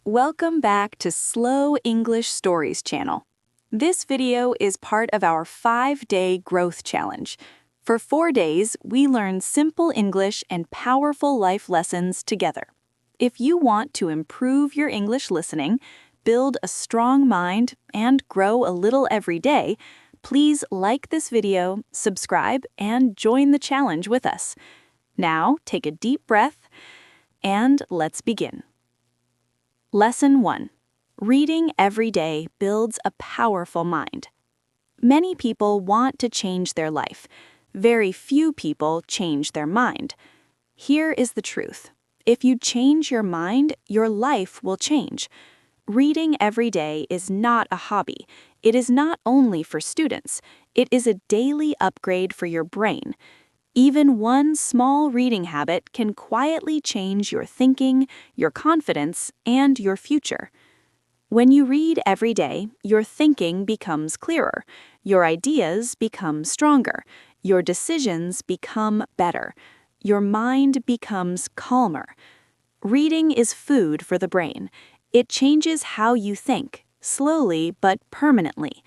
Welcome back to Slow English Stories channel. This video is part of our 5-day growth challenge. For 4 days, we learn simple English and powerful life lessons together. If you want to improve your English listening, build a strong mind, and grow a little every day, please like this video, subscribe, and join the challenge with us. Now, take a deep breath, and let's begin. Lesson 1. Reading every day builds a powerful mind. Many people want to change their life. Very few people change their mind. Here is the truth. If you change your mind, your life will change. Reading every day is not a hobby. It is not only for students. It is a daily upgrade for your brain. Even one small reading habit can quietly change your thinking, your confidence, and your future. When you read every day, your thinking becomes clearer, your ideas become stronger, your decisions become better, your mind becomes calmer. Reading is food for the brain. It changes how you think, slowly but permanently.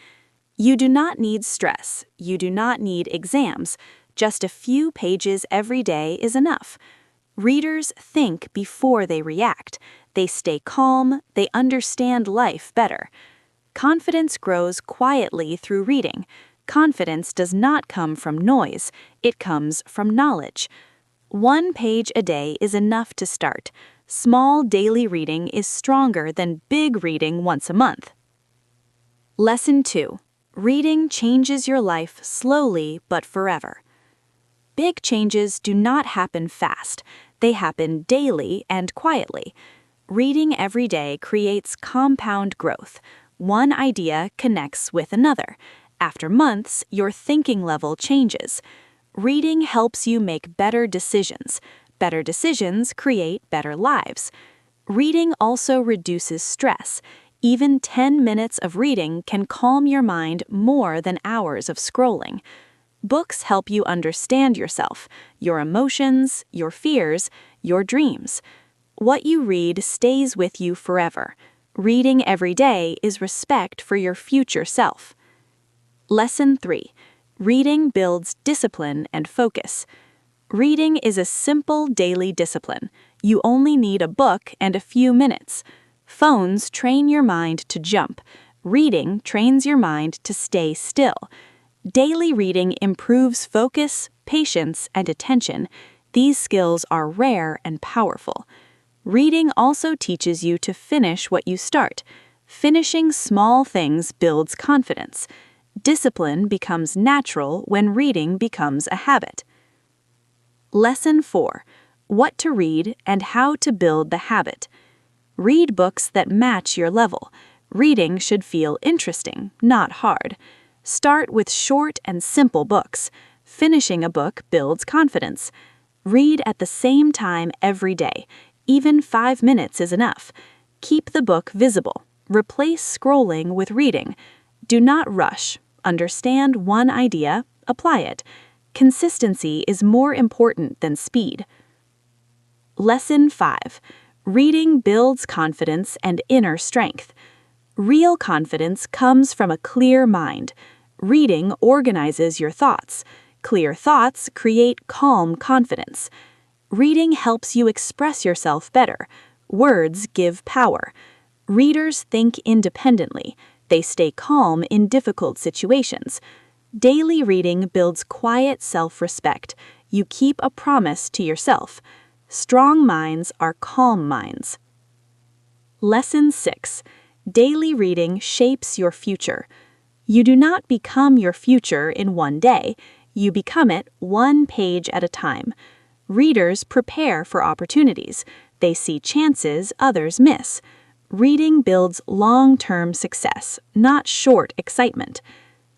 You do not need stress. You do not need exams. Just a few pages every day is enough. Readers think before they react. They stay calm. They understand life better. Confidence grows quietly through reading. Confidence does not come from noise. It comes from knowledge. 1 page a day is enough to start. Small daily reading is stronger than big reading once a month. Lesson 2. Reading changes your life slowly but forever. Big changes do not happen fast. They happen daily and quietly. Reading every day creates compound growth. One idea connects with another. After months, your thinking level changes. Reading helps you make better decisions. Better decisions create better lives. Reading also reduces stress. Even 10 minutes of reading can calm your mind more than hours of scrolling. Books help you understand yourself, your emotions, your fears, your dreams. What you read stays with you forever. Reading every day is respect for your future self. Lesson 3. Reading builds discipline and focus. Reading is a simple daily discipline. You only need a book and a few minutes. Phones train your mind to jump. Reading trains your mind to stay still. Daily reading improves focus, patience, and attention. These skills are rare and powerful. Reading also teaches you to finish what you start. Finishing small things builds confidence. Discipline becomes natural when reading becomes a habit. Lesson 4. What to read and how to build the habit. Read books that match your level. Reading should feel interesting, not hard. Start with short and simple books. Finishing a book builds confidence. Read at the same time every day. Even 5 minutes is enough. Keep the book visible. Replace scrolling with reading. Do not rush. Understand one idea, apply it. Consistency is more important than speed. Lesson 5. Reading builds confidence and inner strength. Real confidence comes from a clear mind. Reading organizes your thoughts. Clear thoughts create calm confidence. Reading helps you express yourself better. Words give power. Readers think independently. They stay calm in difficult situations. Daily reading builds quiet self-respect. You keep a promise to yourself. Strong minds are calm minds. Lesson 6. Daily reading shapes your future. You do not become your future in one day. You become it 1 page at a time. Readers prepare for opportunities. They see chances others miss. Reading builds long-term success, not short excitement.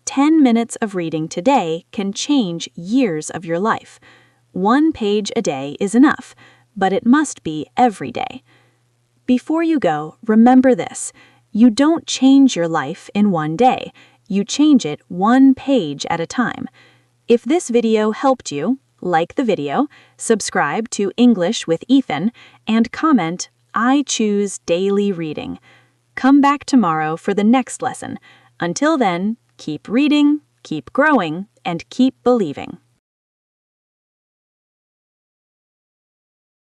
10 minutes of reading today can change years of your life. 1 page a day is enough, but it must be every day. Before you go, remember this. You don't change your life in one day. You change it 1 page at a time. If this video helped you, like the video, subscribe to English with Ethan, and comment, I choose daily reading. Come back tomorrow for the next lesson. Until then, keep reading, keep growing, and keep believing.